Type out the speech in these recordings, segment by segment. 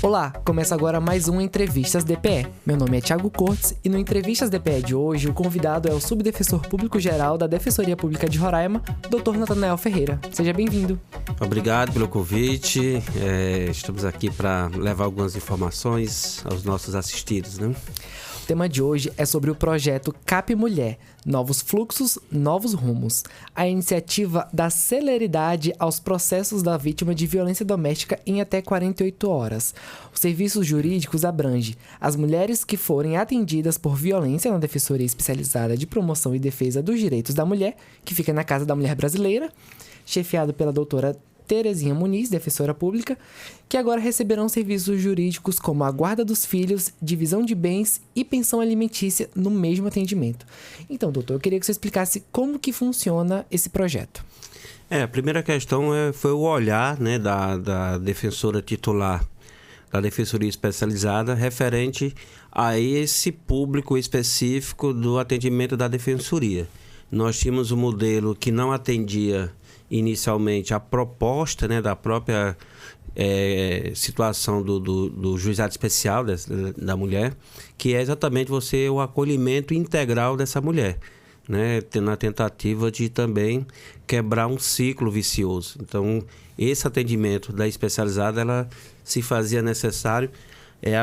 Olá, começa agora mais um Entrevistas DPE. Meu nome é Thiago Cortes e no Entrevistas DPE de hoje o convidado é o Subdefensor Público-Geral da Defensoria Pública de Roraima, Dr. Natanael Ferreira. Seja bem-vindo. Obrigado pelo convite. Estamos aqui para levar algumas informações aos nossos assistidos, né? O tema de hoje é sobre o projeto CAP Mulher, Novos Fluxos, Novos Rumos. A iniciativa dá celeridade aos processos da vítima de violência doméstica em até 48 horas. Os serviços jurídicos abrangem as mulheres que forem atendidas por violência na Defensoria Especializada de Promoção e Defesa dos Direitos da Mulher, que fica na Casa da Mulher Brasileira, chefiado pela doutora Terezinha Muniz, defensora pública, que agora receberão serviços jurídicos como a guarda dos filhos, divisão de bens e pensão alimentícia no mesmo atendimento. Então, doutor, eu queria que você explicasse como que funciona esse projeto. A primeira questão foi o olhar, né, da defensora titular da Defensoria Especializada referente a esse público específico do atendimento da Defensoria. Nós tínhamos um modelo que não atendia inicialmente a proposta, né, da própria situação do juizado especial da mulher, que é exatamente o acolhimento integral dessa mulher, né, na tentativa de também quebrar um ciclo vicioso. Então, esse atendimento da especializada, ela se fazia necessário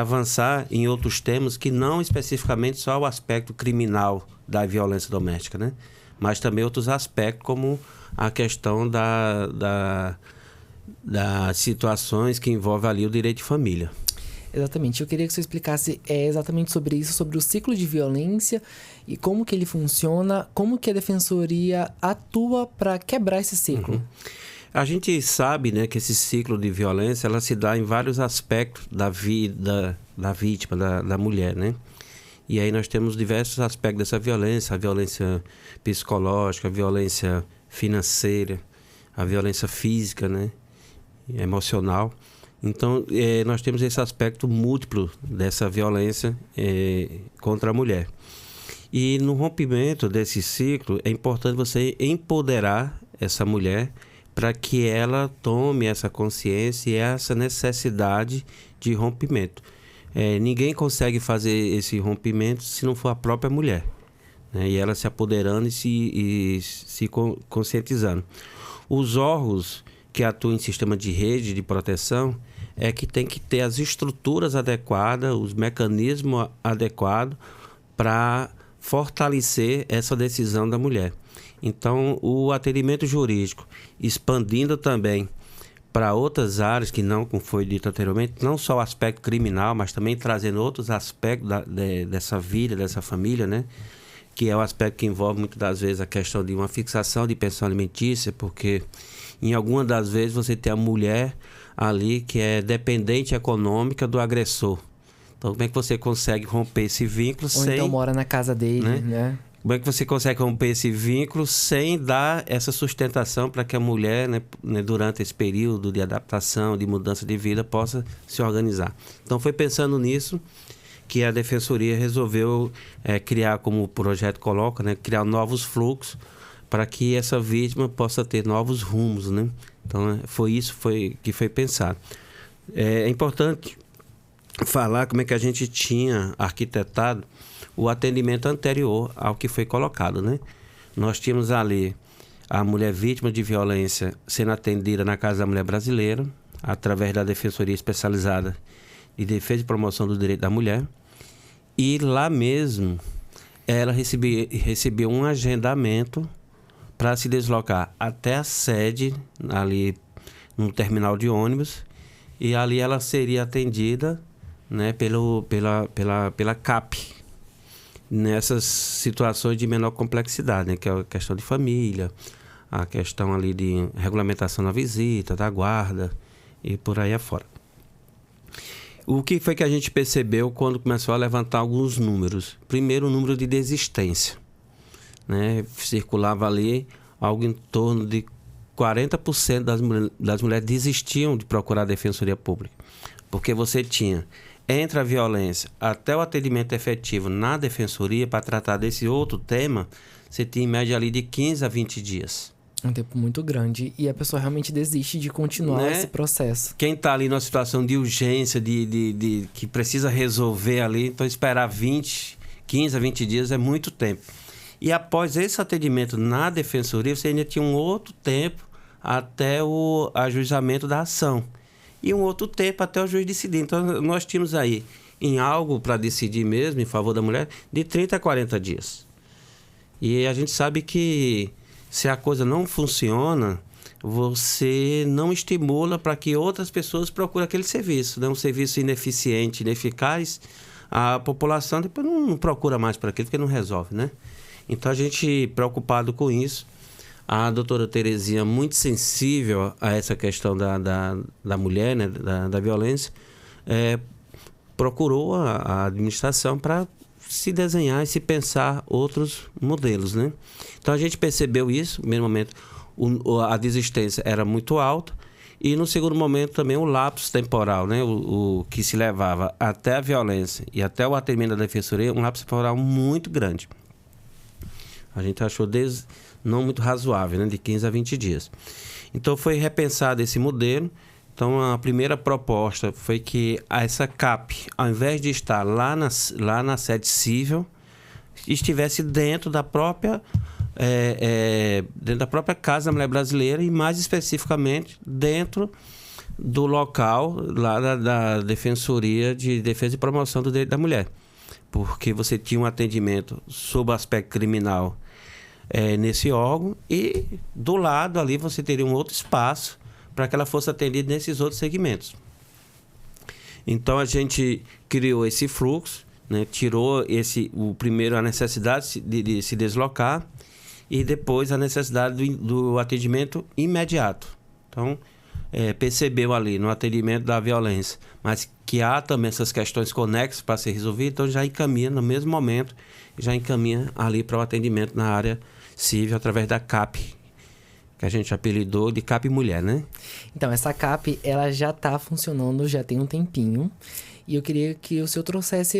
avançar em outros temas que não especificamente só o aspecto criminal da violência doméstica, né, mas também outros aspectos como a questão das situações que envolvem ali o direito de família. Exatamente. Eu queria que você explicasse exatamente sobre isso, sobre o ciclo de violência e como que ele funciona, como que a Defensoria atua para quebrar esse ciclo. Uhum. A gente sabe, né, que esse ciclo de violência ela se dá em vários aspectos da vida da vítima, da mulher, né? E aí nós temos diversos aspectos dessa violência, a violência psicológica, a violência financeira, a violência física, né, emocional. Então, nós temos esse aspecto múltiplo dessa violência contra a mulher. E no rompimento desse ciclo, é importante você empoderar essa mulher para que ela tome essa consciência e essa necessidade de rompimento. Ninguém consegue fazer esse rompimento se não for a própria mulher, né? E ela se apoderando e se conscientizando. Os órgãos que atuam em sistema de rede de proteção que tem que ter as estruturas adequadas, os mecanismos adequados para fortalecer essa decisão da mulher. Então, o atendimento jurídico, expandindo também para outras áreas que não, como foi dito anteriormente, não só o aspecto criminal, mas também trazendo outros aspectos dessa vida, dessa família, né? Que é o aspecto que envolve muitas das vezes a questão de uma fixação de pensão alimentícia, porque em algumas das vezes você tem a mulher ali que é dependente econômica do agressor. Então, como é que você consegue romper esse vínculo Ou então mora na casa dele, né? Como é que você consegue romper esse vínculo sem dar essa sustentação para que a mulher, né, durante esse período de adaptação, de mudança de vida, possa se organizar? Então, foi pensando nisso que a Defensoria resolveu criar, como o projeto coloca, né, criar novos fluxos para que essa vítima possa ter novos rumos, né? Então, foi isso que foi pensado. É importante falar como é que a gente tinha arquitetado o atendimento anterior ao que foi colocado, né? Nós tínhamos ali a mulher vítima de violência sendo atendida na Casa da Mulher Brasileira, através da Defensoria Especializada de Defesa e Promoção do Direito da Mulher. E lá mesmo, ela recebeu um agendamento para se deslocar até a sede, ali no terminal de ônibus, e ali ela seria atendida, né, pela CAP, nessas situações de menor complexidade, né, que é a questão de família, a questão ali de regulamentação da visita, da guarda e por aí afora. O que foi que a gente percebeu quando começou a levantar alguns números? Primeiro, o número de desistência, né? Circulava ali algo em torno de 40% das mulheres desistiam de procurar a Defensoria Pública, porque você tinha entre a violência até o atendimento efetivo na Defensoria para tratar desse outro tema, você tinha em média ali de 15 a 20 dias. Um tempo muito grande. E a pessoa realmente desiste de continuar Né? esse processo. Quem está ali numa situação de urgência, que precisa resolver ali, então esperar 15 a 20 dias é muito tempo. E após esse atendimento na defensoria, você ainda tinha um outro tempo até o ajuizamento da ação. E um outro tempo até o juiz decidir. Então, nós tínhamos aí, em algo para decidir mesmo, em favor da mulher, de 30 a 40 dias. E a gente sabe que se a coisa não funciona, você não estimula para que outras pessoas procurem aquele serviço. Um serviço ineficiente, ineficaz, a população depois não procura mais para aquilo, porque não resolve, né? Então, a gente, preocupado com isso, a doutora Terezinha, muito sensível a essa questão da mulher, né, da violência, procurou a administração para se desenhar e se pensar outros modelos, né? Então, a gente percebeu isso, no primeiro momento, a desistência era muito alta, e no segundo momento também o lapso temporal, né? O que se levava até a violência e até o atendimento da defensoria, um lapso temporal muito grande. A gente achou não muito razoável, né? De 15 a 20 dias. Então, foi repensado esse modelo. Então, a primeira proposta foi que essa CAP, ao invés de estar lá na sede civil, estivesse dentro da própria Casa da Mulher Brasileira e, mais especificamente, dentro do local lá da Defensoria de Defesa e Promoção do Direito da Mulher. Porque você tinha um atendimento sob o aspecto criminal nesse órgão e, do lado ali, você teria um outro espaço para que ela fosse atendida nesses outros segmentos. Então, a gente criou esse fluxo, né? Tirou primeiro a necessidade de se deslocar e depois a necessidade do atendimento imediato. Então, percebeu ali no atendimento da violência, mas que há também essas questões conexas para ser resolvidas, então já encaminha no mesmo momento, já encaminha ali para o atendimento na área civil através da CAP, que a gente apelidou de CAP Mulher, né? Então, essa CAP, ela já está funcionando, já tem um tempinho. E eu queria que o senhor trouxesse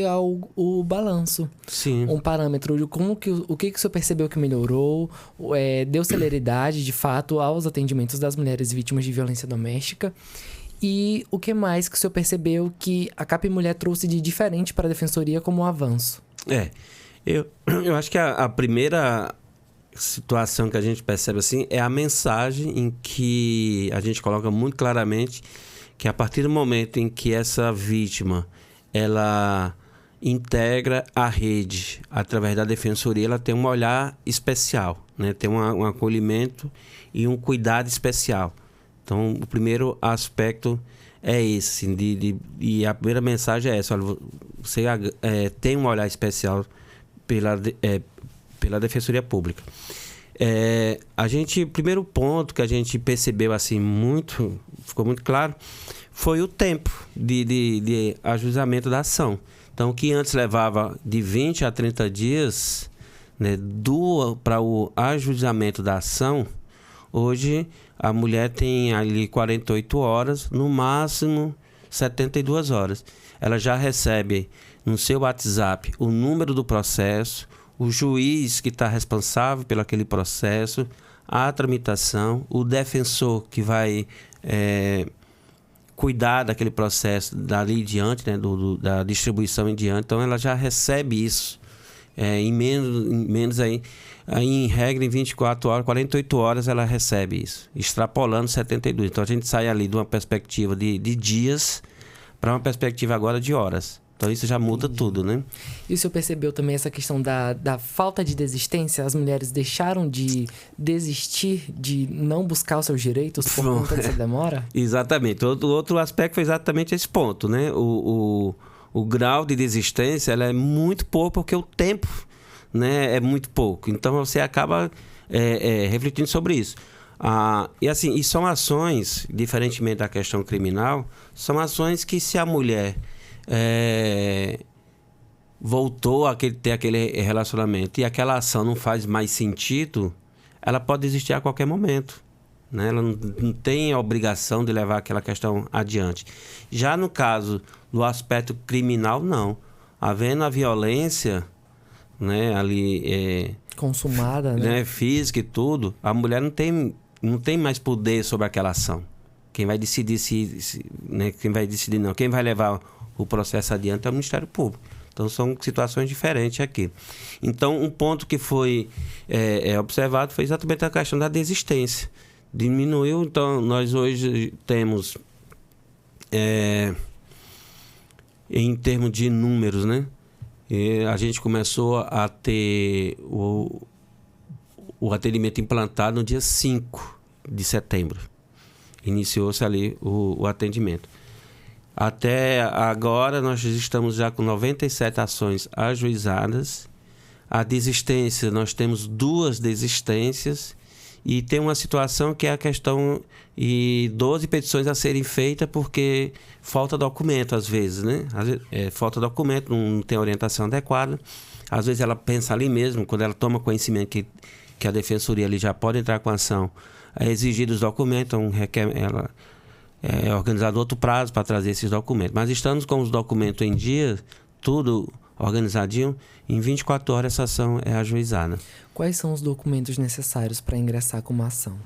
o balanço. Sim. Um parâmetro de o que o senhor percebeu que melhorou, deu celeridade, de fato, aos atendimentos das mulheres vítimas de violência doméstica. E o que mais que o senhor percebeu que a CAP Mulher trouxe de diferente para a Defensoria como um avanço? Eu acho que a primeira situação que a gente percebe assim é a mensagem em que a gente coloca muito claramente que a partir do momento em que essa vítima ela integra a rede através da defensoria, ela tem um olhar especial, né? Tem um acolhimento e um cuidado especial. Então, o primeiro aspecto é esse, e a primeira mensagem é essa: olha, você tem um olhar especial pela Defensoria Pública. O primeiro ponto que a gente percebeu assim ficou muito claro, foi o tempo de ajuizamento da ação. Então, o que antes levava de 20 a 30 dias, né, para o ajuizamento da ação, hoje a mulher tem ali 48 horas, no máximo 72 horas. Ela já recebe no seu WhatsApp o número do processo, o juiz que está responsável pelo aquele processo, a tramitação, o defensor que vai cuidar daquele processo dali em diante, né, da distribuição em diante. Então, ela já recebe isso em menos aí, em regra, em 24 horas, 48 horas ela recebe isso, extrapolando 72. Então, a gente sai ali de uma perspectiva de dias para uma perspectiva agora de horas. Então, isso já muda tudo, né? E o senhor percebeu também essa questão da falta de desistência? As mulheres deixaram de desistir, de não buscar os seus direitos por conta dessa demora? Exatamente. Outro aspecto foi exatamente esse ponto, né? O grau de desistência ela é muito pouco, porque o tempo, né, é muito pouco. Então, você acaba refletindo sobre isso. E são ações, diferentemente da questão criminal, são ações que, se a mulher voltou a ter aquele relacionamento e aquela ação não faz mais sentido, ela pode desistir a qualquer momento, né? Ela não tem a obrigação de levar aquela questão adiante. Já no caso do aspecto criminal, não. Havendo a violência, né, ali consumada, né? Física e tudo, a mulher não tem mais poder sobre aquela ação. Quem vai decidir quem vai levar o processo adiante é o Ministério Público. Então, são situações diferentes aqui. Então, um ponto que foi observado foi exatamente a questão da desistência. Diminuiu, então, nós hoje temos, em termos de números, né? A gente começou a ter o atendimento implantado no dia 5 de setembro. Iniciou-se ali o atendimento. Até agora, nós estamos já com 97 ações ajuizadas. A desistência, nós temos 2 desistências. E tem uma situação que é a questão e 12 petições a serem feitas porque falta documento, às vezes, né? Falta documento, não tem orientação adequada. Às vezes ela pensa ali mesmo, quando ela toma conhecimento que a Defensoria ali já pode entrar com ação, é exigido os documentos, então ela é organizado outro prazo para trazer esses documentos. Mas estamos com os documentos em dia, tudo organizadinho, em 24 horas essa ação é ajuizada. Quais são os documentos necessários para ingressar com uma ação?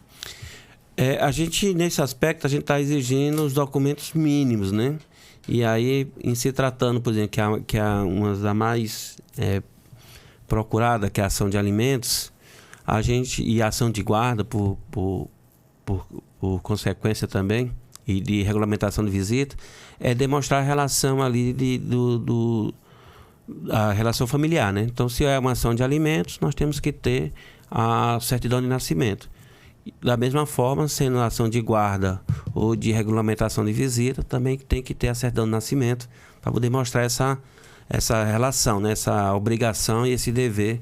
A gente, nesse aspecto, a gente está exigindo os documentos mínimos, né? E aí, em se tratando, por exemplo, que é uma das mais procurada, que é a ação de alimentos, e a ação de guarda, por consequência também, e de regulamentação de visita, é demonstrar a relação ali a relação familiar, né? Então, se é uma ação de alimentos, nós temos que ter a certidão de nascimento. Da mesma forma, sendo ação de guarda ou de regulamentação de visita, também tem que ter a certidão de nascimento para poder mostrar essa relação, né? Essa obrigação e esse dever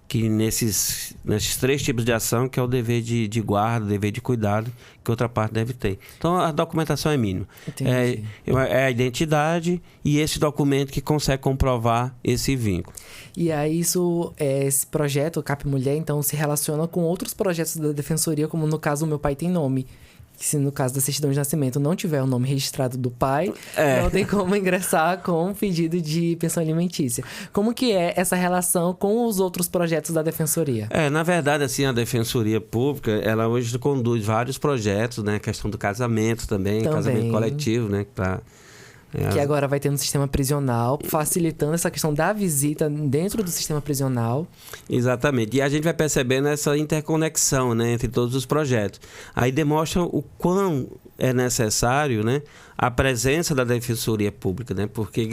que nesses 3 tipos de ação, que é o dever de guarda, o dever de cuidado, que outra parte deve ter. Então, a documentação é mínima. É a identidade e esse documento que consegue comprovar esse vínculo. E aí, esse projeto, o CAP Mulher, então, se relaciona com outros projetos da Defensoria, como no caso, o Meu Pai Tem Nome. Se no caso da certidão de nascimento não tiver o nome registrado do pai, não tem como ingressar com um pedido de pensão alimentícia. Como que é essa relação com os outros projetos da Defensoria? Na verdade, assim, a Defensoria Pública, ela hoje conduz vários projetos, né? A questão do casamento também. Casamento coletivo, né? Que agora vai ter no sistema prisional, facilitando essa questão da visita dentro do sistema prisional. Exatamente. E a gente vai percebendo essa interconexão, né, entre todos os projetos. Aí demonstra o quão é necessário, né, a presença da Defensoria Pública, né, porque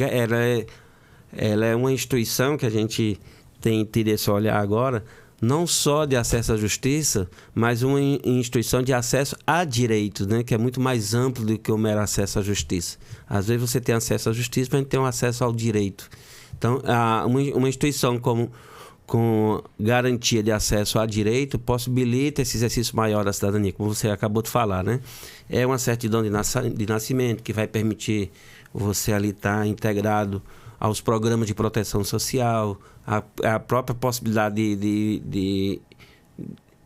ela é uma instituição que a gente tem tido esse olhar agora, não só de acesso à justiça, mas uma instituição de acesso a direitos, né? Que é muito mais amplo do que o mero acesso à justiça. Às vezes você tem acesso à justiça, mas não tem um acesso ao direito. Então, uma instituição com garantia de acesso a direito possibilita esse exercício maior da cidadania, como você acabou de falar, né? É uma certidão de nascimento que vai permitir você ali estar integrado aos programas de proteção social, a própria possibilidade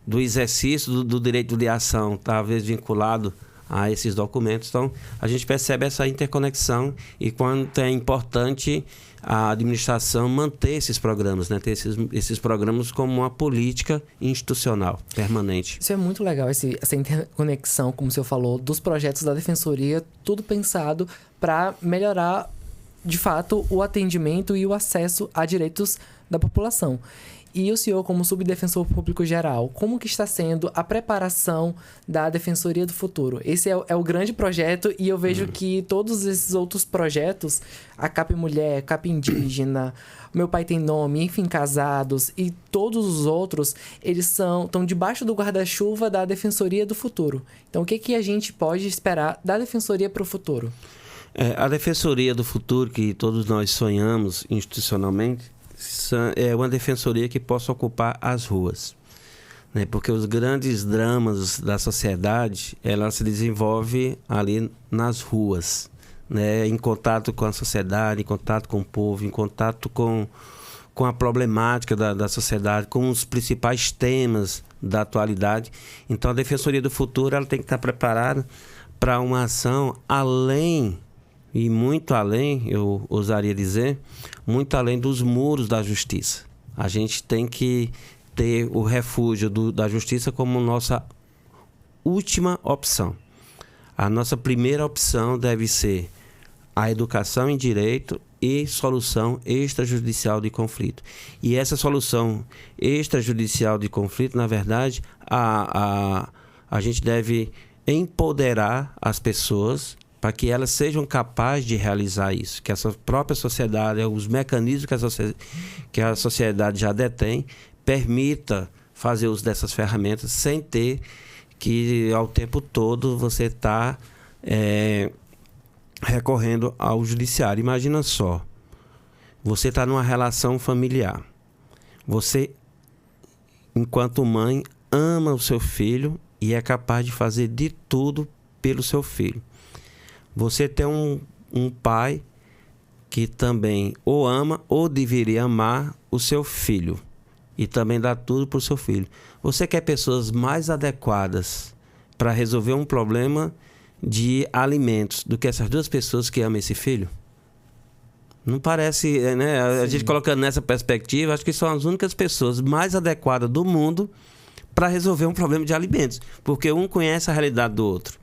do exercício do direito de ação, talvez vinculado a esses documentos. Então, a gente percebe essa interconexão e quanto é importante a administração manter esses programas, né? Ter esses programas como uma política institucional permanente. Isso é muito legal, essa interconexão, como o senhor falou, dos projetos da Defensoria, tudo pensado para melhorar de fato, o atendimento e o acesso a direitos da população. E o senhor, como subdefensor público geral, como que está sendo a preparação da Defensoria do Futuro? Esse é o grande projeto e eu vejo que todos esses outros projetos, a CAP Mulher, CAP Indígena, Meu Pai Tem Nome, enfim, Casados e todos os outros, eles estão debaixo do guarda-chuva da Defensoria do Futuro. Então, o que a gente pode esperar da Defensoria para o futuro? A Defensoria do Futuro, que todos nós sonhamos institucionalmente, é uma defensoria que possa ocupar as ruas, né? Porque os grandes dramas da sociedade, ela se desenvolve ali nas ruas, né? Em contato com a sociedade, em contato com o povo, em contato com a problemática da sociedade, com os principais temas da atualidade. Então, a Defensoria do Futuro, ela tem que estar preparada para uma ação além, e muito além, eu ousaria dizer, muito além dos muros da justiça. A gente tem que ter o refúgio da justiça como nossa última opção. A nossa primeira opção deve ser a educação em direito e solução extrajudicial de conflito. E essa solução extrajudicial de conflito, na verdade, a gente deve empoderar as pessoas para que elas sejam capazes de realizar isso, que essa própria sociedade, os mecanismos que a sociedade já detém, permita fazer uso dessas ferramentas sem ter que, ao tempo todo, você está recorrendo ao judiciário. Imagina só, você está numa relação familiar. Você, enquanto mãe, ama o seu filho e é capaz de fazer de tudo pelo seu filho. Você tem um pai que também ou ama ou deveria amar o seu filho e também dá tudo para o seu filho. Você quer pessoas mais adequadas para resolver um problema de alimentos do que essas duas pessoas que amam esse filho? Não parece, né? A gente colocando nessa perspectiva, acho que são as únicas pessoas mais adequadas do mundo para resolver um problema de alimentos, porque um conhece a realidade do outro,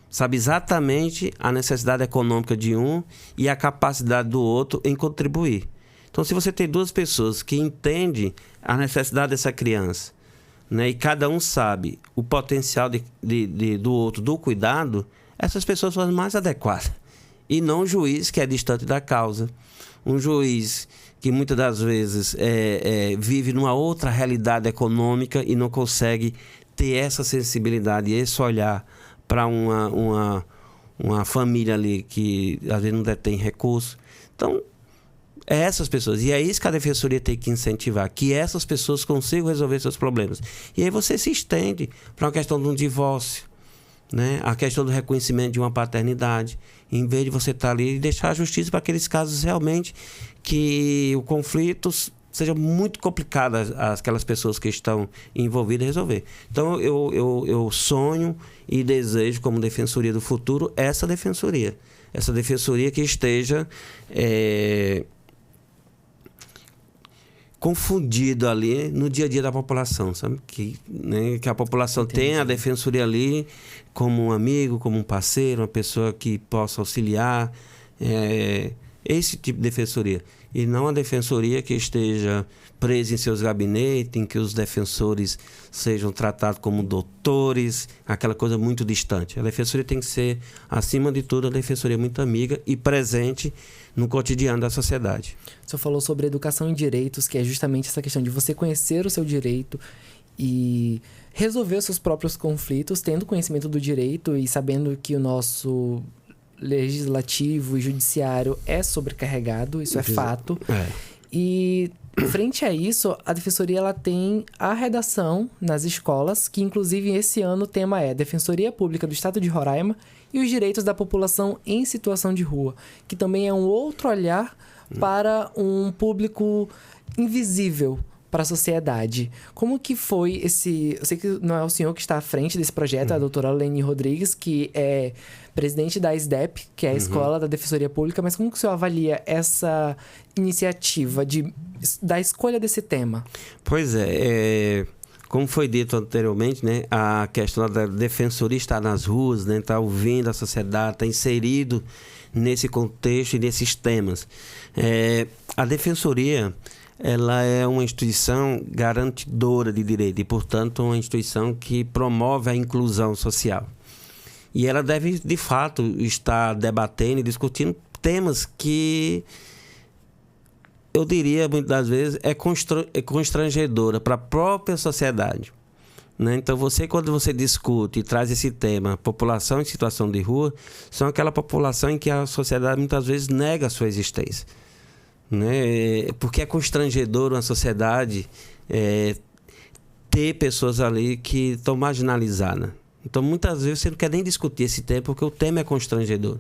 sabe exatamente a necessidade econômica de um e a capacidade do outro em contribuir. Então, se você tem duas pessoas que entendem a necessidade dessa criança, né, e cada um sabe o potencial do outro, do cuidado, essas pessoas são as mais adequadas. E não um juiz que é distante da causa. Um juiz que muitas das vezes vive numa outra realidade econômica e não consegue ter essa sensibilidade, esse olhar para uma família ali que às vezes não detém recursos. Então, é essas pessoas. E é isso que a Defensoria tem que incentivar, que essas pessoas consigam resolver seus problemas. E aí você se estende para uma questão de um divórcio, né? A questão do reconhecimento de uma paternidade. Em vez de você estar ali e deixar a justiça para aqueles casos realmente que o conflito seja muito complicado aquelas pessoas que estão envolvidas resolver. Então, eu sonho e desejo, como Defensoria do Futuro, essa defensoria que esteja confundido ali no dia a dia da população, sabe? Que a população tenha a defensoria ali como um amigo, como um parceiro, uma pessoa que possa auxiliar, esse tipo de defensoria. E não a defensoria que esteja presa em seus gabinetes, em que os defensores sejam tratados como doutores, aquela coisa muito distante. A defensoria tem que ser, acima de tudo, a defensoria muito amiga e presente no cotidiano da sociedade. O senhor falou sobre educação em direitos, que é justamente essa questão de você conhecer o seu direito e resolver os seus próprios conflitos, tendo conhecimento do direito e sabendo que o nosso legislativo e judiciário é sobrecarregado, isso é fato. E frente a isso, a Defensoria ela tem a redação nas escolas, que inclusive esse ano o tema é Defensoria Pública do Estado de Roraima e os direitos da população em situação de rua, que também é um outro olhar para um público invisível para a sociedade. Como que foi esse... Eu sei que não é o senhor que está à frente desse projeto, é a doutora Leni Rodrigues, que é presidente da SDEP, que é a Escola da Defensoria Pública, mas como que o senhor avalia essa iniciativa da escolha desse tema? Pois como foi dito anteriormente, né, a questão da defensoria estar nas ruas, né, estar ouvindo a sociedade, estar inserido nesse contexto e nesses temas. A defensoria, ela é uma instituição garantidora de direito e, portanto, uma instituição que promove a inclusão social. E ela deve, de fato, estar debatendo e discutindo temas que, eu diria, muitas das vezes, é constrangedora para a própria sociedade, né? Então, quando você discute e traz esse tema, população em situação de rua, são aquela população em que a sociedade, muitas vezes, nega a sua existência, né? Porque é constrangedor uma sociedade ter pessoas ali que estão marginalizadas. Então, muitas vezes, você não quer nem discutir esse tema, porque o tema é constrangedor.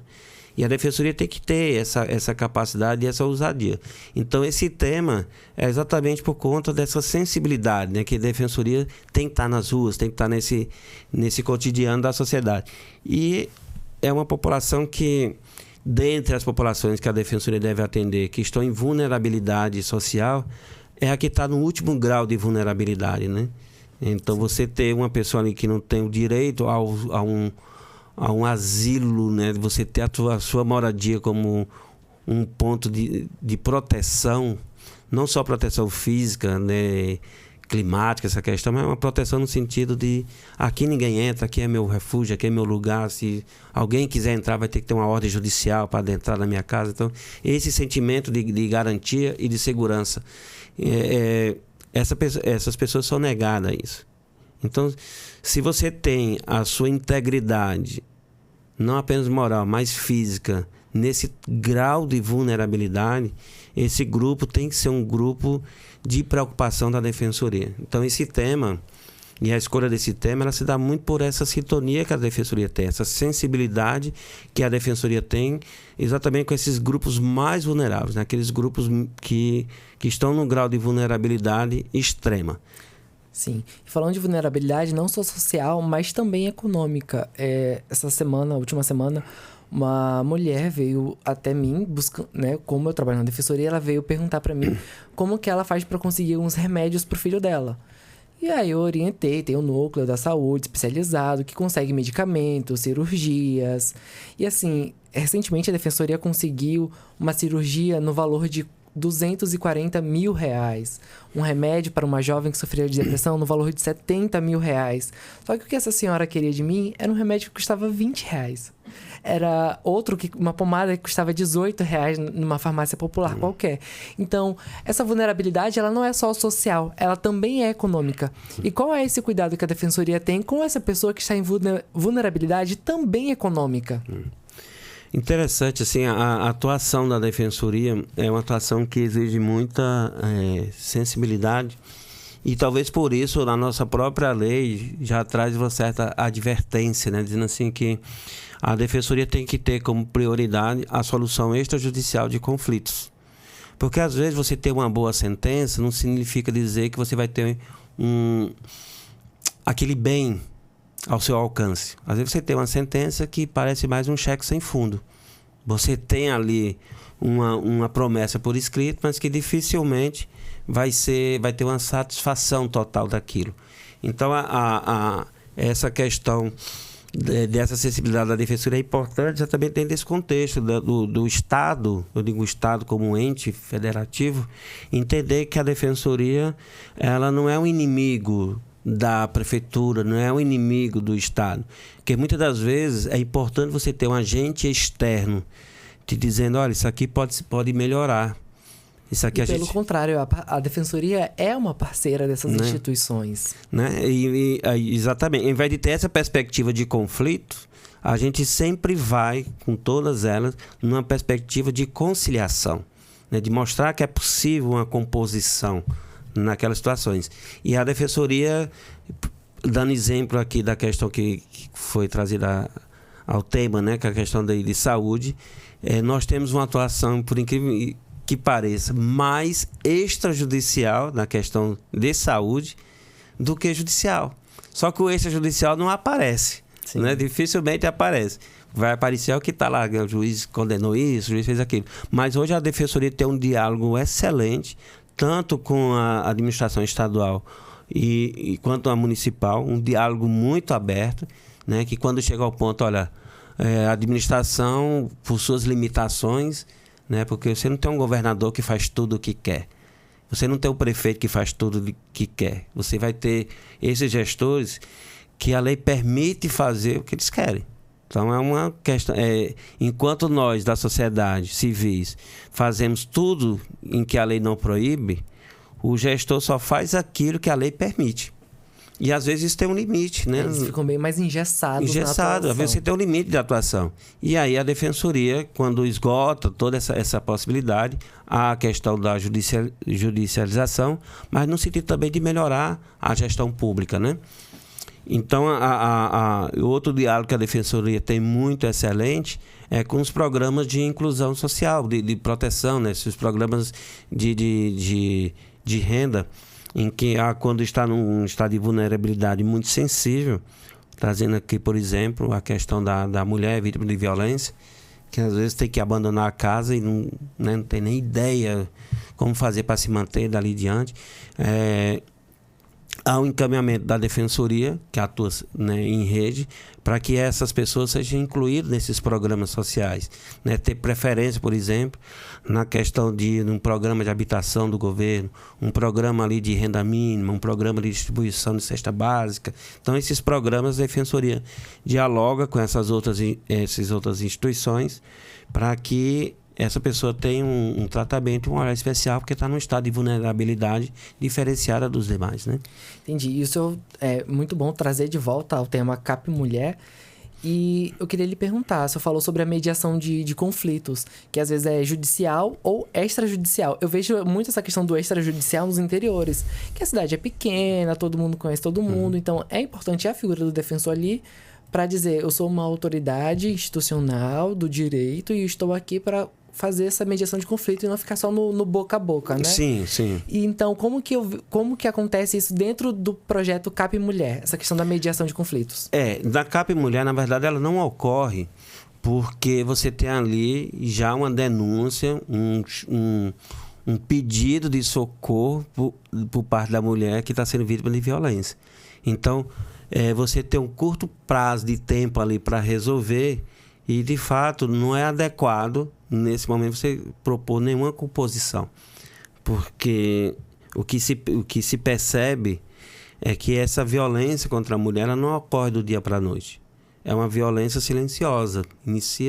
E a Defensoria tem que ter essa capacidade e essa ousadia. Então, esse tema é exatamente por conta dessa sensibilidade, né, que a Defensoria tem que estar nas ruas, tem que estar nesse cotidiano da sociedade. E é uma população que, dentre as populações que a Defensoria deve atender, que estão em vulnerabilidade social, é a que está no último grau de vulnerabilidade, né? Então, você ter uma pessoa ali que não tem o direito a um asilo, né? Você ter a sua moradia como um ponto de proteção, não só proteção física, né? Climática, essa questão, mas é uma proteção no sentido de aqui ninguém entra, aqui é meu refúgio, aqui é meu lugar, se alguém quiser entrar vai ter que ter uma ordem judicial para adentrar na minha casa. Então, esse sentimento de garantia e de segurança, essas pessoas são negadas a isso. Então, se você tem a sua integridade, não apenas moral, mas física, nesse grau de vulnerabilidade, esse grupo tem que ser um grupo de preocupação da Defensoria. Então, esse tema, e a escolha desse tema, ela se dá muito por essa sintonia que a Defensoria tem, essa sensibilidade que a Defensoria tem exatamente com esses grupos mais vulneráveis, né? Aqueles grupos que estão num grau de vulnerabilidade extrema. Sim. E falando de vulnerabilidade, não só social, mas também econômica. Última semana, uma mulher veio até mim, buscando, né, como eu trabalho na Defensoria, ela veio perguntar para mim como que ela faz para conseguir uns remédios pro filho dela. E aí eu orientei, tem um núcleo da saúde especializado que consegue medicamentos, cirurgias. E assim, recentemente a Defensoria conseguiu uma cirurgia no valor de R$240 mil. Um remédio para uma jovem que sofria de depressão no valor de R$70 mil. Só que o que essa senhora queria de mim era um remédio que custava R$20. Era uma pomada que custava R$18 numa farmácia popular qualquer. Então, essa vulnerabilidade, ela não é só social, ela também é econômica. E qual é esse cuidado que a Defensoria tem com essa pessoa que está em vulnerabilidade também econômica? Interessante, assim, a atuação da Defensoria é uma atuação que exige muita sensibilidade e talvez por isso a nossa própria lei já traz uma certa advertência, né? Dizendo assim que a Defensoria tem que ter como prioridade a solução extrajudicial de conflitos. Porque às vezes você ter uma boa sentença não significa dizer que você vai ter aquele bem ao seu alcance. Às vezes você tem uma sentença que parece mais um cheque sem fundo. Você tem ali uma promessa por escrito, mas que dificilmente vai ter uma satisfação total daquilo. Então, essa questão dessa sensibilidade da Defensoria é importante exatamente dentro desse contexto do Estado, eu digo o Estado como um ente federativo, entender que a Defensoria ela não é um inimigo da prefeitura, não é um inimigo do Estado. Porque muitas das vezes é importante você ter um agente externo te dizendo, olha, isso aqui pode melhorar. Isso aqui pelo contrário, a Defensoria é uma parceira dessas instituições. Né? Exatamente. Em vez de ter essa perspectiva de conflito, a gente sempre vai, com todas elas, numa perspectiva de conciliação, né? De mostrar que é possível uma composição naquelas situações. E a Defensoria, dando exemplo aqui da questão que foi trazida ao tema, né? Que é a questão de saúde, nós temos uma atuação, por incrível que pareça, mais extrajudicial na questão de saúde do que judicial. Só que o extrajudicial não aparece, né? Dificilmente aparece. Vai aparecer o que está lá, o juiz condenou isso, o juiz fez aquilo. Mas hoje a Defensoria tem um diálogo excelente, tanto com a administração estadual e quanto a municipal, um diálogo muito aberto, né? Que quando chega ao ponto, olha, a administração, por suas limitações, né? Porque você não tem um governador que faz tudo o que quer. Você não tem um prefeito que faz tudo o que quer. Você vai ter esses gestores que a lei permite fazer o que eles querem. Então, é uma questão... enquanto nós, da sociedade, civis, fazemos tudo em que a lei não proíbe, o gestor só faz aquilo que a lei permite. E às vezes isso tem um limite, né? Eles ficam bem mais engessados na atuação. Às vezes você tem um limite de atuação. E aí a Defensoria, quando esgota toda essa possibilidade, há a questão da judicialização, mas no sentido também de melhorar a gestão pública, né? Então, o outro diálogo que a Defensoria tem muito excelente é com os programas de inclusão social, de proteção, né? Esses programas de renda, em que quando está num estado de vulnerabilidade muito sensível, trazendo aqui, por exemplo, a questão da mulher vítima de violência, que às vezes tem que abandonar a casa e não, né, não tem nem ideia como fazer para se manter dali diante. Há um encaminhamento da Defensoria, que atua, né, em rede, para que essas pessoas sejam incluídas nesses programas sociais. Né? Ter preferência, por exemplo, na questão de um programa de habitação do governo, um programa ali de renda mínima, um programa de distribuição de cesta básica. Então, esses programas a Defensoria dialoga com essas outras instituições para que essa pessoa tem um tratamento e um olhar especial, porque está num estado de vulnerabilidade diferenciada dos demais, né? Entendi. Isso é muito bom trazer de volta ao tema CAP Mulher. E eu queria lhe perguntar, você falou sobre a mediação de conflitos, que às vezes é judicial ou extrajudicial. Eu vejo muito essa questão do extrajudicial nos interiores, que a cidade é pequena, todo mundo conhece todo mundo, então é importante a figura do defensor ali para dizer, eu sou uma autoridade institucional do direito e estou aqui para fazer essa mediação de conflito e não ficar só no boca a boca, né? Sim, sim. E então, como que acontece isso dentro do projeto CAP Mulher, essa questão da mediação de conflitos? Da CAP Mulher, na verdade, ela não ocorre porque você tem ali já uma denúncia, um pedido de socorro por parte da mulher que está sendo vítima de violência. Então, você tem um curto prazo de tempo ali para resolver e, de fato, não é adequado, nesse momento, você propor nenhuma composição. Porque o que se percebe é que essa violência contra a mulher ela não ocorre do dia para a noite. É uma violência silenciosa.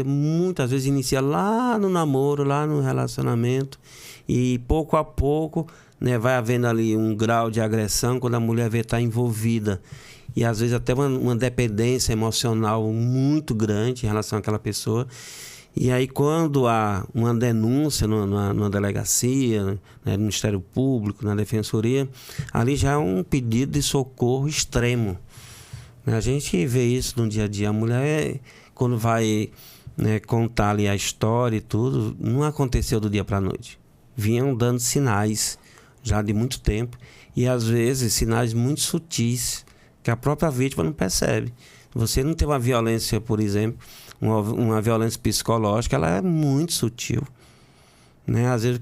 Muitas vezes inicia lá no namoro, lá no relacionamento. E, pouco a pouco, né, vai havendo ali um grau de agressão quando a mulher vê estar envolvida. E às vezes até uma dependência emocional muito grande em relação àquela pessoa. E aí quando há uma denúncia numa delegacia, né, no Ministério Público, na Defensoria, ali já é um pedido de socorro extremo. A gente vê isso no dia a dia. A mulher, quando vai, né, contar ali a história e tudo, não aconteceu do dia para a noite. Vinham dando sinais já de muito tempo e às vezes sinais muito sutis que a própria vítima não percebe. Você não tem uma violência, por exemplo, uma violência psicológica, ela é muito sutil. Né? Às vezes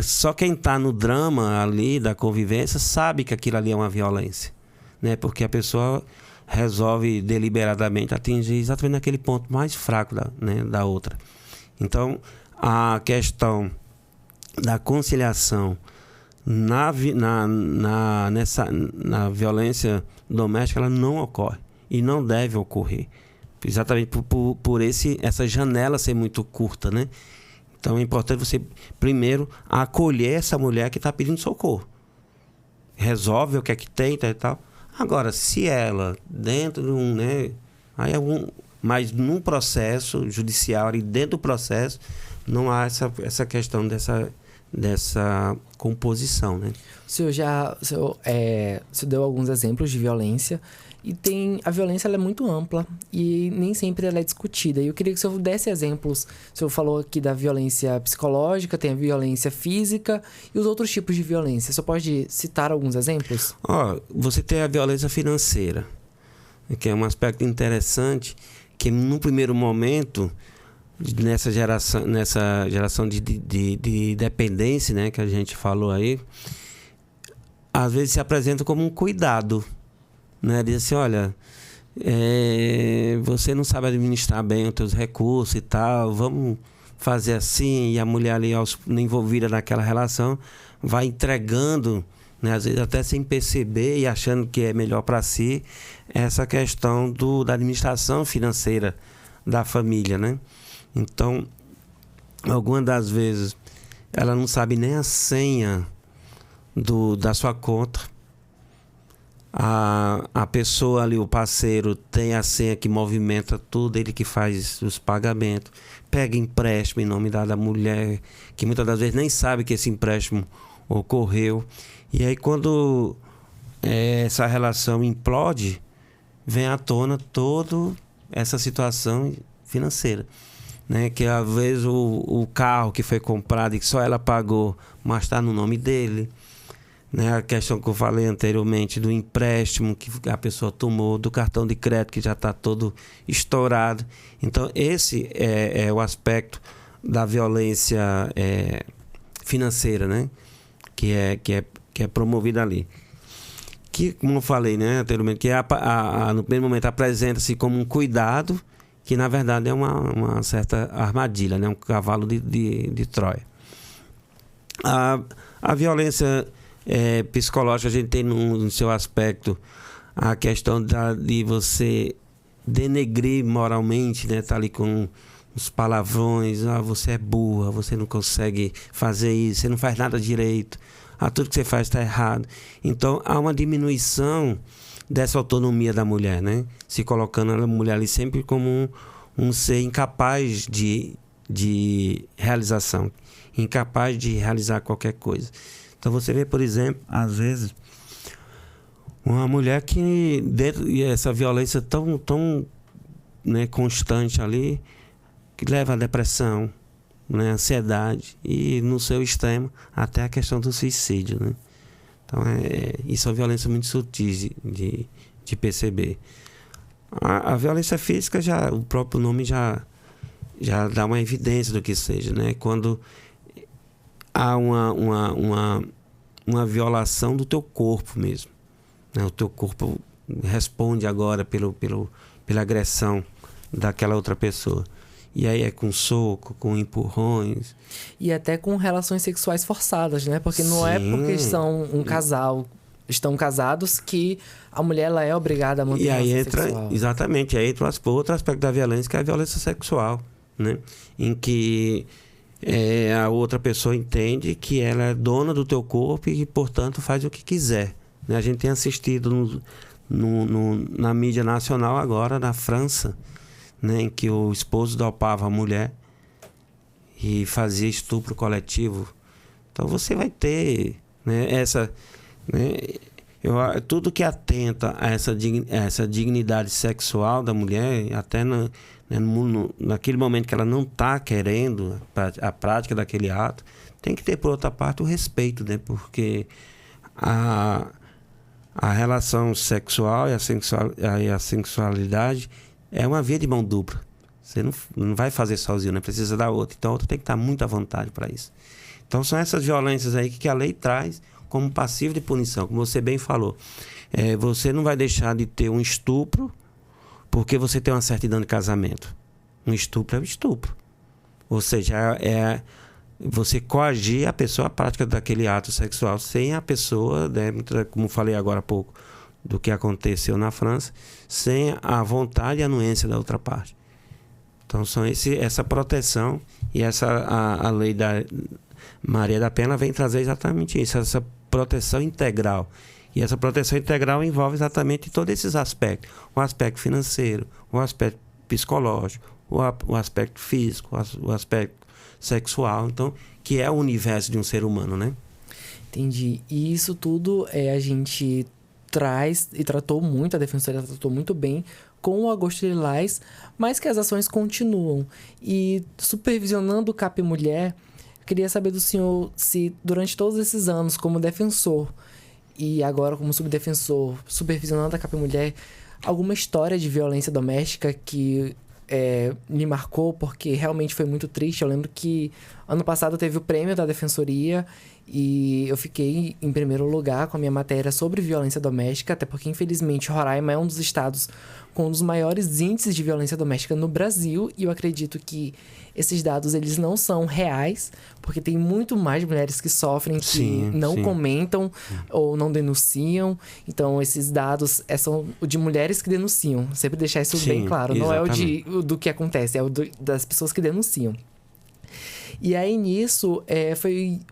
só quem está no drama ali da convivência sabe que aquilo ali é uma violência. Né? Porque a pessoa resolve deliberadamente atingir exatamente naquele ponto mais fraco da outra. Então, a questão da conciliação na violência doméstica, ela não ocorre e não deve ocorrer, exatamente por essa janela ser muito curta, né? Então é importante você primeiro acolher essa mulher que está pedindo socorro, resolve o que é que tem e tal. Agora, se ela dentro de né, aí mas num processo judicial e dentro do processo não há essa questão dessa composição, né? O senhor deu alguns exemplos de violência e a violência ela é muito ampla e nem sempre ela é discutida. E eu queria que o senhor desse exemplos. O senhor falou aqui da violência psicológica, tem a violência física e os outros tipos de violência. O senhor pode citar alguns exemplos? Você tem a violência financeira, que é um aspecto interessante, que no primeiro momento nessa geração de dependência, né, que a gente falou aí, às vezes se apresenta como um cuidado, né? Diz assim, olha, você não sabe administrar bem os teus recursos e tal, vamos fazer assim, e a mulher ali envolvida naquela relação vai entregando, né, às vezes até sem perceber e achando que é melhor para si, essa questão da administração financeira da família, né? Então, algumas das vezes, ela não sabe nem a senha da sua conta. A pessoa ali, o parceiro, tem a senha que movimenta tudo, ele que faz os pagamentos. Pega empréstimo em nome da mulher, que muitas das vezes nem sabe que esse empréstimo ocorreu. E aí, quando essa relação implode, vem à tona toda essa situação financeira. Né, que às vezes o carro que foi comprado e que só ela pagou, mas está no nome dele, né? A questão que eu falei anteriormente do empréstimo que a pessoa tomou, do cartão de crédito que já está todo estourado. Então, esse é o aspecto da violência financeira, né? Que é promovida ali. Que, como eu falei, né, anteriormente, que no primeiro momento apresenta-se como um cuidado, que na verdade é uma certa armadilha, né? Um cavalo de Troia. A violência psicológica, a gente tem no seu aspecto a questão de você denegrir moralmente, né? Tá ali com os palavrões, você é burra, você não consegue fazer isso, você não faz nada direito, tudo que você faz está errado. Então há uma diminuição dessa autonomia da mulher, né? Se colocando a mulher ali sempre como um ser incapaz de realização, incapaz de realizar qualquer coisa. Então você vê, por exemplo, às vezes, uma mulher que dentro dessa violência tão né, constante ali, que leva à depressão, né, ansiedade e, no seu extremo, até a questão do suicídio, né? Então, isso é uma violência muito sutil de perceber. A violência física, o próprio nome já dá uma evidência do que seja, né? Quando há uma violação do teu corpo mesmo, né? O teu corpo responde agora pela agressão daquela outra pessoa. E aí é com soco, com empurrões. E até com relações sexuais forçadas, né? Porque não é porque são um casal, estão casados, que a mulher ela é obrigada a manter a relação sexual. Exatamente, aí entra outro aspecto da violência, que é a violência sexual, né? Em que a outra pessoa entende que ela é dona do teu corpo e, portanto, faz o que quiser, né? A gente tem assistido na mídia nacional agora, na França, né, em que o esposo dopava a mulher e fazia estupro coletivo. Então você vai ter, né, tudo que atenta a essa dignidade sexual da mulher, até naquele momento que ela não está querendo a prática daquele ato, tem que ter, por outra parte, o respeito, né? Porque a relação sexual e a sensualidade é uma via de mão dupla. Você não vai fazer sozinho, né? Precisa da outra. Então a outra tem que estar muito à vontade para isso. Então são essas violências aí que a lei traz como passivo de punição. Como você bem falou, você não vai deixar de ter um estupro porque você tem uma certidão de casamento. Um estupro é um estupro. Ou seja, você coagir a pessoa à prática daquele ato sexual sem a pessoa, né, como falei agora há pouco, do que aconteceu na França, sem a vontade e a anuência da outra parte. Então são essa proteção, e a lei da Maria da Penha vem trazer exatamente isso, essa proteção integral. E essa proteção integral envolve exatamente todos esses aspectos: o aspecto financeiro, o aspecto psicológico, o aspecto físico, o aspecto sexual, então, que é o universo de um ser humano, né? Entendi. E isso tudo a gente traz e tratou muito, a Defensoria tratou muito bem com o Agosto Lilás, mas que as ações continuam. E supervisionando o CAP Mulher, queria saber do senhor se durante todos esses anos como defensor e agora como subdefensor, supervisionando a CAP Mulher, alguma história de violência doméstica que me marcou, porque realmente foi muito triste. Eu lembro que ano passado teve o prêmio da Defensoria e eu fiquei em primeiro lugar com a minha matéria sobre violência doméstica, até porque, infelizmente, Roraima é um dos estados com um dos maiores índices de violência doméstica no Brasil, e eu acredito que esses dados eles não são reais, porque tem muito mais mulheres que sofrem, que não comentam ou não denunciam. Então, esses dados são de mulheres que denunciam. Sempre deixar isso bem claro. Exatamente. Não é do que acontece, é das pessoas que denunciam. E aí, nisso,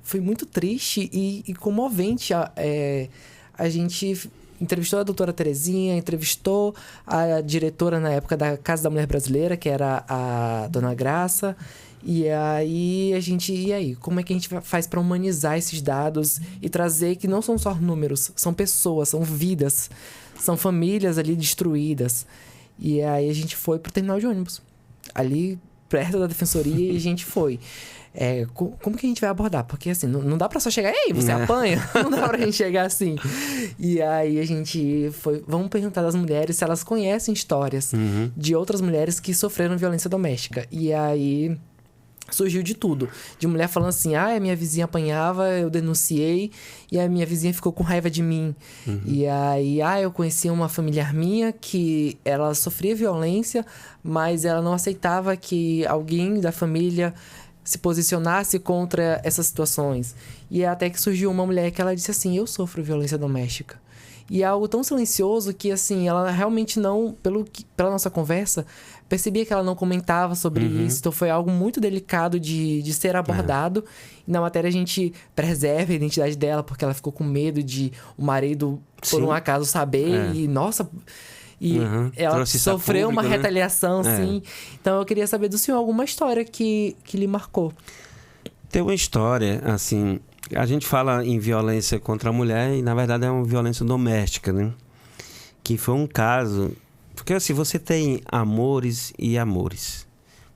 foi muito triste e comovente. A gente entrevistou a doutora Terezinha, entrevistou a diretora na época da Casa da Mulher Brasileira, que era a dona Graça. E aí, como é que a gente faz para humanizar esses dados e trazer que não são só números, são pessoas, são vidas, são famílias ali destruídas. E aí a gente foi pro terminal de ônibus. Ali, perto da defensoria e a gente foi. Como que a gente vai abordar? Porque assim, não dá pra só chegar, ei, você apanha? Não dá pra gente chegar assim. E aí a gente foi, vamos perguntar das mulheres se elas conhecem histórias de outras mulheres que sofreram violência doméstica. E aí surgiu de tudo. De mulher falando assim, a minha vizinha apanhava, eu denunciei, e a minha vizinha ficou com raiva de mim. E aí, eu conhecia uma familiar minha que ela sofria violência, mas ela não aceitava que alguém da família se posicionasse contra essas situações. E até que surgiu uma mulher que ela disse assim, eu sofro violência doméstica. E é algo tão silencioso que, assim, ela realmente não... Pela nossa conversa, percebia que ela não comentava sobre isso. Então, foi algo muito delicado de ser abordado. E na matéria, a gente preserva a identidade dela, porque ela ficou com medo de o marido, por um acaso, saber. E, nossa... E ela sofreu uma retaliação, assim. Então, eu queria saber do senhor alguma história que lhe marcou. Tem uma história, assim... A gente fala em violência contra a mulher e, na verdade, é uma violência doméstica, né? Que foi um caso... Porque, assim, você tem amores e amores.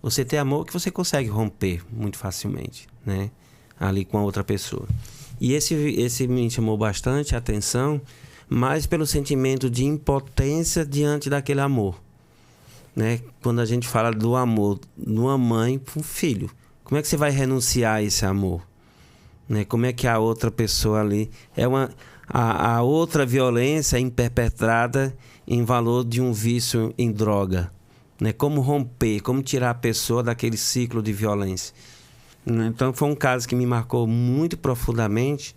Você tem amor que você consegue romper muito facilmente, né? Ali com a outra pessoa. E esse me chamou bastante a atenção, mais pelo sentimento de impotência diante daquele amor, né? Quando a gente fala do amor de uma mãe para um filho, como é que você vai renunciar a esse amor? Né? Como é que a outra pessoa ali... A outra violência é perpetrada em valor de um vício em droga. Né? Como romper, como tirar a pessoa daquele ciclo de violência. Então, foi um caso que me marcou muito profundamente,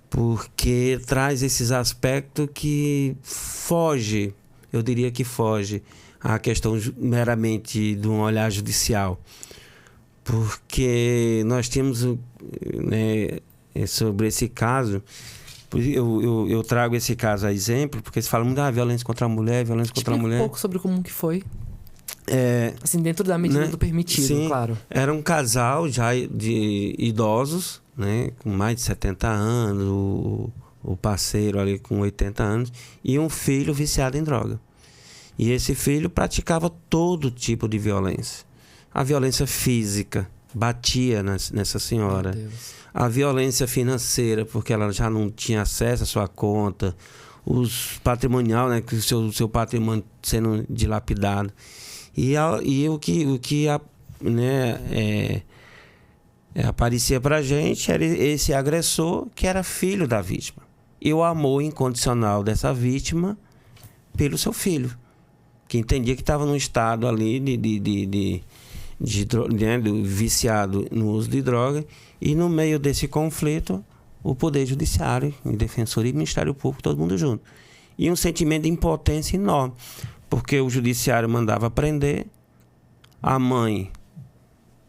porque traz esses aspectos que foge, eu diria que foge, à questão meramente de um olhar judicial. Porque nós tínhamos, né, sobre esse caso, eu trago esse caso a exemplo, porque se fala muito da violência contra a mulher, violência contra a mulher. Um pouco sobre como que foi. Assim, dentro da medida, né, do permitido, sim, claro. Era um casal já de idosos, né, com mais de 70 anos, o parceiro ali com 80 anos, e um filho viciado em droga. E esse filho praticava todo tipo de violência. A violência física, batia nessa senhora. A violência financeira, porque ela já não tinha acesso à sua conta. Os patrimonial, né, que o seu patrimônio sendo dilapidado. E o que aparecia pra gente era esse agressor que era filho da vítima. E o amor incondicional dessa vítima pelo seu filho, que entendia que estava num estado ali viciado no uso de droga, e no meio desse conflito o Poder Judiciário, Defensoria e Ministério Público, todo mundo junto. E um sentimento de impotência enorme, porque o Judiciário mandava prender, a mãe,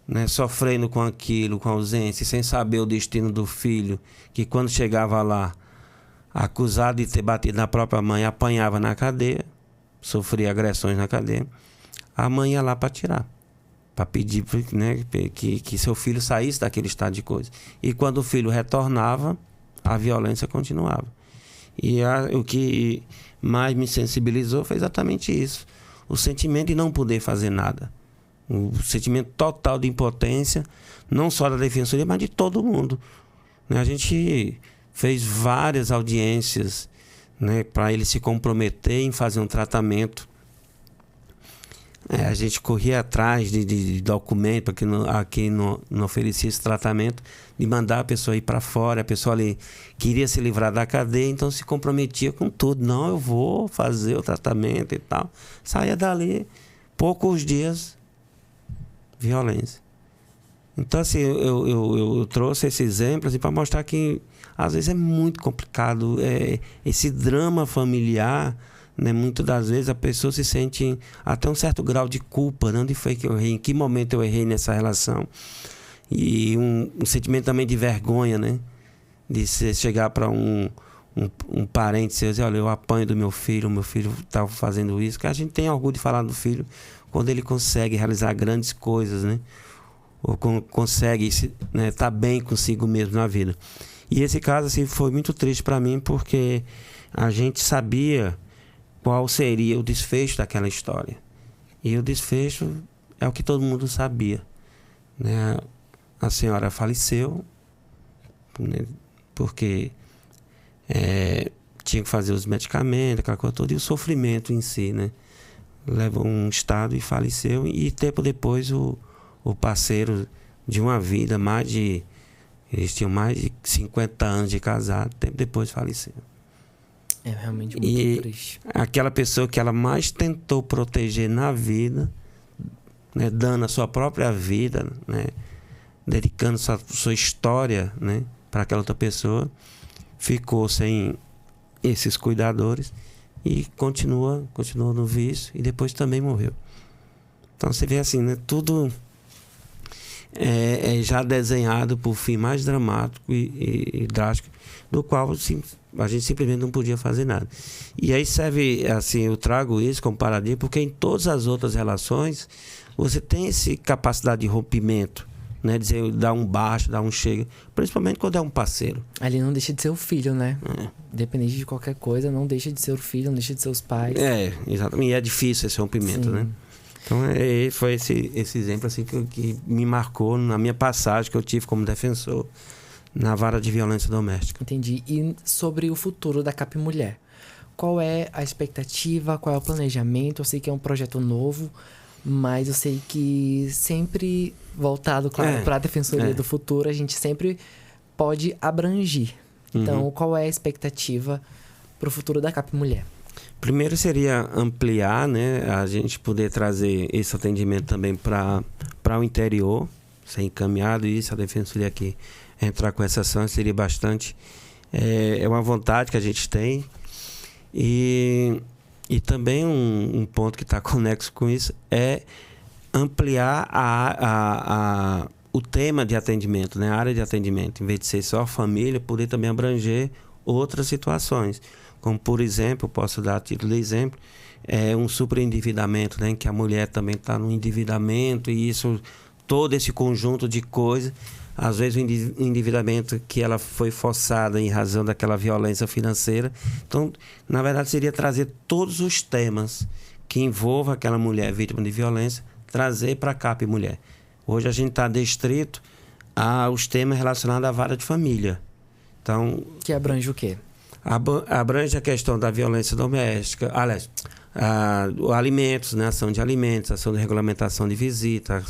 né, sofrendo com aquilo, com a ausência, sem saber o destino do filho, que quando chegava lá, acusado de ter batido na própria mãe, apanhava na cadeia, sofria agressões na cadeia. A mãe ia lá para tirar, para pedir, né, que seu filho saísse daquele estado de coisa. E quando o filho retornava, a violência continuava. E o que mais me sensibilizou foi exatamente isso. O sentimento de não poder fazer nada. O sentimento total de impotência, não só da Defensoria, mas de todo mundo. A gente fez várias audiências, né, para ele se comprometer em fazer um tratamento. A gente corria atrás de documento para que aqui não oferecia esse tratamento, de mandar a pessoa ir para fora. A pessoa ali queria se livrar da cadeia, então se comprometia com tudo. Não, eu vou fazer o tratamento e tal. Saía dali, poucos dias, violência. Então, assim, eu trouxe esse exemplo assim, para mostrar que às vezes é muito complicado. Esse drama familiar, né? Muitas das vezes a pessoa se sente até um certo grau de culpa, né? Onde foi que eu errei, em que momento eu errei nessa relação. E um sentimento também de vergonha, né? De você chegar para um parente seu e dizer, olha, eu apanho do meu filho estava fazendo isso. Que a gente tem orgulho de falar do filho quando ele consegue realizar grandes coisas, né? Ou consegue, né, estar bem consigo mesmo na vida. E esse caso assim, foi muito triste para mim, porque a gente sabia qual seria o desfecho daquela história. E o desfecho é o que todo mundo sabia, né? A senhora faleceu, né? Porque tinha que fazer os medicamentos, aquela coisa toda, e o sofrimento em si, né? Levou um estado e faleceu, e tempo depois o parceiro de uma vida, eles tinham mais de 50 anos de casado, tempo depois faleceu. É realmente muito triste. Aquela pessoa que ela mais tentou proteger na vida, né, dando a sua própria vida, né, dedicando sua história, né, para aquela outra pessoa, ficou sem esses cuidadores e continua no vício, e depois também morreu. Então você vê assim, né, tudo é já desenhado por fim mais dramático e drástico, do qual a gente simplesmente não podia fazer nada. E aí serve, assim, eu trago isso como paradigma, porque em todas as outras relações você tem essa capacidade de rompimento, né? Dizer, dar um baixo, dar um chega, principalmente quando é um parceiro. Ali não deixa de ser o filho, né? Independente de qualquer coisa, não deixa de ser o filho, não deixa de ser os pais. Exatamente. E é difícil esse rompimento, Sim. né? Então, foi esse exemplo assim, que me marcou na minha passagem que eu tive como defensor na vara de violência doméstica. Entendi. E sobre o futuro da CAP Mulher? Qual é a expectativa? Qual é o planejamento? Eu sei que é um projeto novo, mas eu sei que sempre voltado, claro, para a Defensoria do Futuro, a gente sempre pode abranger. Então, qual é a expectativa para o futuro da CAP Mulher? Primeiro seria ampliar, né, a gente poder trazer esse atendimento também para o interior, ser encaminhado, e isso a Defensoria aqui entrar com essa ação seria bastante. É uma vontade que a gente tem. E também um ponto que está conexo com isso é ampliar o tema de atendimento, né, a área de atendimento. Em vez de ser só família, poder também abranger outras situações. Como, por exemplo, posso dar a título de exemplo, um superendividamento, né, em que a mulher também está no endividamento, e isso, todo esse conjunto de coisas, às vezes o endividamento que ela foi forçada em razão daquela violência financeira. Então, na verdade, seria trazer todos os temas que envolvam aquela mulher vítima de violência, trazer para a CAP Mulher. Hoje a gente está restrito aos temas relacionados à vara de família. Então, que abrange o quê? Abrange a questão da violência doméstica, aliás, alimentos, né? Ação de alimentos, ação de regulamentação de visita,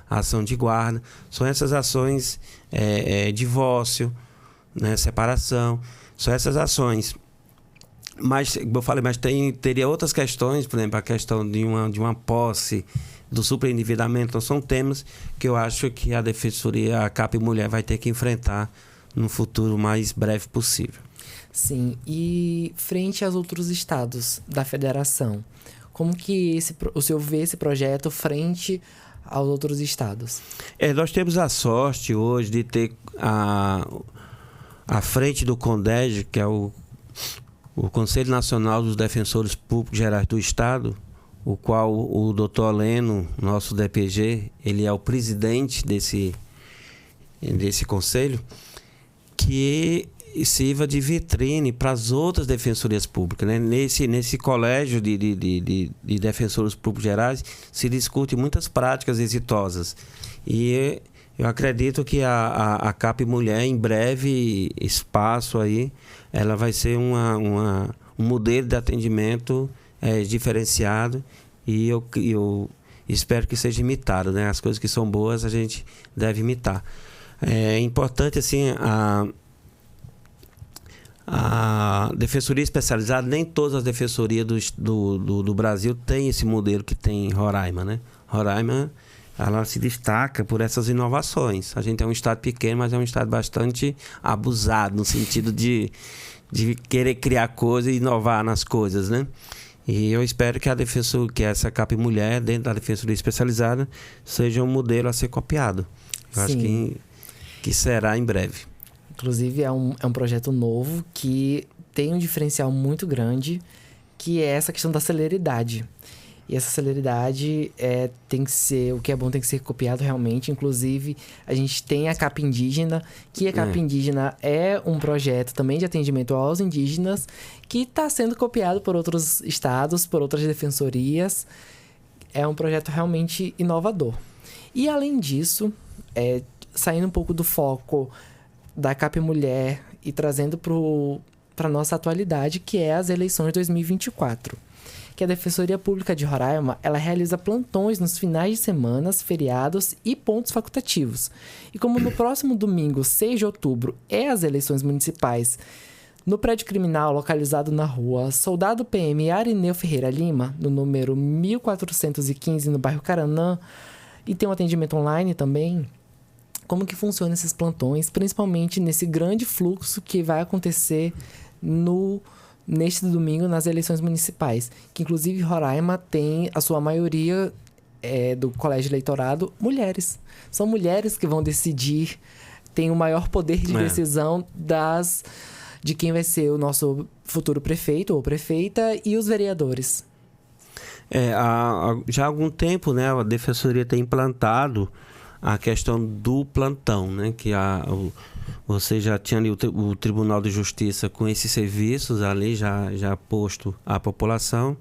a ação de guarda. São essas ações, divórcio, né? Separação. São essas ações. Mas, como eu falei, teria outras questões, por exemplo, a questão de uma posse, do superendividamento. Então, são temas que eu acho que a Defensoria, a CAP Mulher, vai ter que enfrentar no futuro mais breve possível. Sim, e frente aos outros estados da federação, como que o senhor vê esse projeto frente aos outros estados? Nós temos a sorte hoje de ter a frente do CONDEG, que é o Conselho Nacional dos Defensores Públicos Gerais do Estado, o qual o doutor Leno, nosso DPG, ele é o presidente desse conselho, que sirva de vitrine para as outras defensorias públicas, né? Nesse colégio de defensores públicos gerais se discute muitas práticas exitosas, e eu acredito que a CAP Mulher, em breve espaço aí, ela vai ser um modelo de atendimento diferenciado, e eu espero que seja imitado, né? As coisas que são boas a gente deve imitar. É importante, assim, a defensoria especializada, nem todas as defensorias do Brasil têm esse modelo que tem em Roraima, né? Roraima, ela se destaca por essas inovações. A gente é um estado pequeno, mas é um estado bastante abusado, no sentido de querer criar coisas e inovar nas coisas, né? E eu espero que essa CAP Mulher, dentro da defensoria especializada, seja um modelo a ser copiado. Eu acho que será em breve. Inclusive, é um projeto novo que tem um diferencial muito grande, que é essa questão da celeridade. E essa celeridade tem que ser... O que é bom tem que ser copiado realmente. Inclusive, a gente tem a CAP Indígena, que a CAP Indígena é um projeto também de atendimento aos indígenas, que está sendo copiado por outros estados, por outras defensorias. É um projeto realmente inovador. E além disso, saindo um pouco do foco da CAP Mulher e trazendo para a nossa atualidade, que é as eleições de 2024. Que a Defensoria Pública de Roraima, ela realiza plantões nos finais de semanas, feriados e pontos facultativos. E como no próximo domingo, 6 de outubro, é as eleições municipais, no prédio criminal localizado na rua Soldado PM Arineu Ferreira Lima, no número 1415, no bairro Caranã, e tem um atendimento online também, como que funcionam esses plantões, principalmente nesse grande fluxo que vai acontecer neste domingo nas eleições municipais, que inclusive Roraima tem a sua maioria do colégio eleitorado mulheres. São mulheres que vão decidir, têm o maior poder de decisão de quem vai ser o nosso futuro prefeito ou prefeita e os vereadores. Já há algum tempo, né, a Defensoria tem implantado a questão do plantão, né, que você já tinha ali o Tribunal de Justiça com esses serviços ali já posto à população,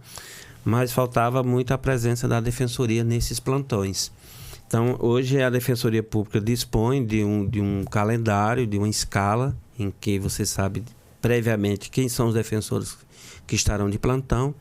mas faltava muito a presença da Defensoria nesses plantões. Então, hoje a Defensoria Pública dispõe de um calendário, de uma escala, em que você sabe previamente quem são os defensores que estarão de plantão.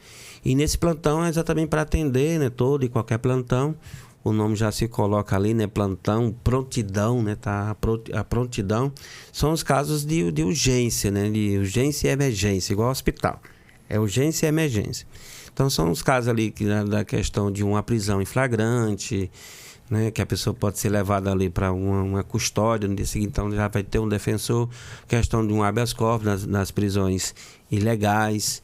E nesse plantão é exatamente para atender, né, todo e qualquer plantão. O nome já se coloca ali, né? Plantão, prontidão, né? Tá? A prontidão são os casos de urgência, né? De urgência e emergência, igual ao hospital. É urgência e emergência. Então, são os casos ali da questão de uma prisão em flagrante, né? Que a pessoa pode ser levada ali para uma custódia no dia seguinte, então já vai ter um defensor. Questão de um habeas corpus nas prisões ilegais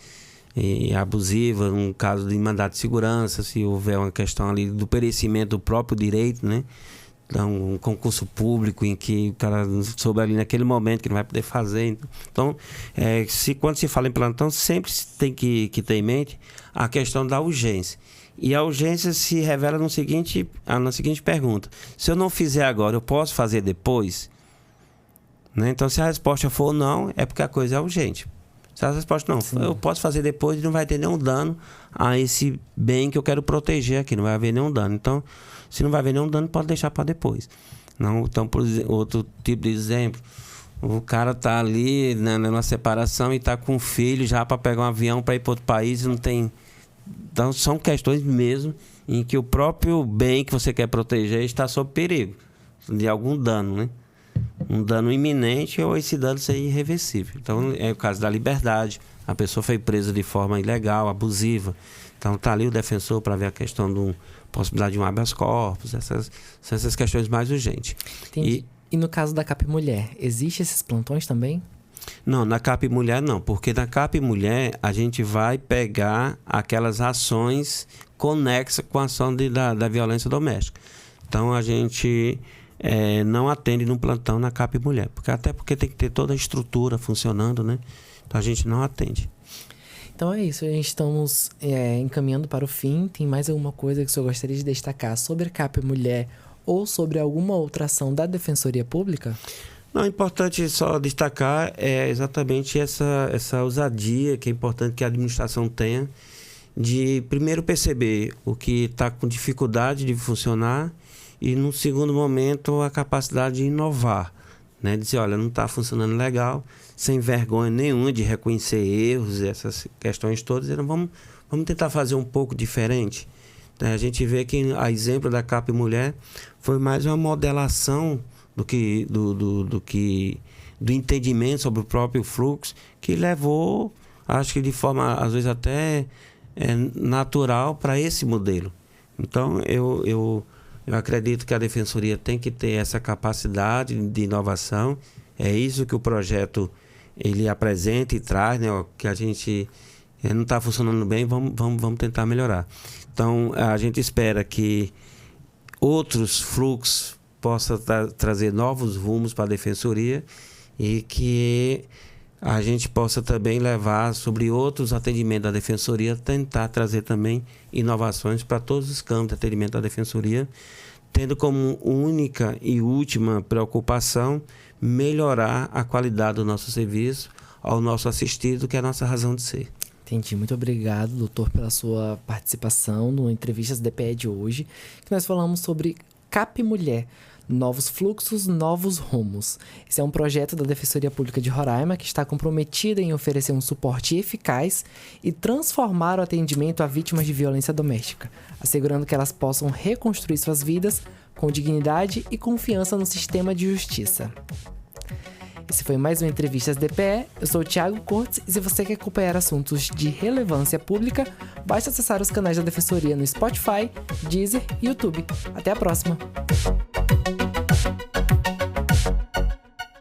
e abusiva, um caso de mandado de segurança, se houver uma questão ali do perecimento do próprio direito, né? Então, um concurso público em que o cara soube ali naquele momento que não vai poder fazer. Então, quando se fala em plantão, sempre tem que ter em mente a questão da urgência. E a urgência se revela na seguinte pergunta: se eu não fizer agora, eu posso fazer depois? Né? Então, se a resposta for não, é porque a coisa é urgente. Se a resposta não, sim, eu posso fazer depois e não vai ter nenhum dano a esse bem que eu quero proteger aqui, não vai haver nenhum dano. Então, se não vai haver nenhum dano, pode deixar para depois. Não, então, por outro tipo de exemplo, o cara tá ali, né, numa separação e tá com um filho já para pegar um avião para ir para outro país e não tem... Então, são questões mesmo em que o próprio bem que você quer proteger está sob perigo de algum dano, né? Um dano iminente ou esse dano ser irreversível. Então, é o caso da liberdade. A pessoa foi presa de forma ilegal, abusiva. Então, está ali o defensor para ver a questão da possibilidade de um habeas corpus, essas questões mais urgentes. Entendi. E no caso da CAP Mulher, existem esses plantões também? Não, na CAP Mulher não, porque na CAP Mulher a gente vai pegar aquelas ações conexas com a ação da violência doméstica. Então, a gente... não atende no plantão na CAP Mulher, até porque tem que ter toda a estrutura funcionando, né? Então a gente não atende. Então é isso, a gente estamos encaminhando para o fim. Tem mais alguma coisa que o senhor gostaria de destacar sobre a CAP Mulher ou sobre alguma outra ação da Defensoria Pública? Não, é importante só destacar exatamente essa ousadia que é importante que a administração tenha de primeiro perceber o que está com dificuldade de funcionar e, no segundo momento, a capacidade de inovar, né? Dizer, olha, não está funcionando legal, sem vergonha nenhuma de reconhecer erros, essas questões todas. E vamos tentar fazer um pouco diferente. A gente vê que, a exemplo da CAP Mulher, foi mais uma modelação do entendimento sobre o próprio fluxo, que levou, acho que de forma, às vezes, até natural para esse modelo. Então, eu acredito que a Defensoria tem que ter essa capacidade de inovação. É isso que o projeto ele apresenta e traz, né? Que a gente não está funcionando bem, vamos tentar melhorar. Então, a gente espera que outros fluxos possam trazer novos rumos para a Defensoria e que a gente possa também levar sobre outros atendimentos da Defensoria, tentar trazer também inovações para todos os campos de atendimento da Defensoria, tendo como única e última preocupação melhorar a qualidade do nosso serviço ao nosso assistido, que é a nossa razão de ser. Entendi. Muito obrigado, doutor, pela sua participação no Entrevistas DPE de hoje, que nós falamos sobre CAP Mulher, Novos Fluxos, Novos Rumos. Esse é um projeto da Defensoria Pública de Roraima que está comprometida em oferecer um suporte eficaz e transformar o atendimento a vítimas de violência doméstica, assegurando que elas possam reconstruir suas vidas com dignidade e confiança no sistema de justiça. Esse foi mais um Entrevistas DPE. Eu sou o Thiago Cortes e se você quer acompanhar assuntos de relevância pública, basta acessar os canais da Defensoria no Spotify, Deezer e YouTube. Até a próxima!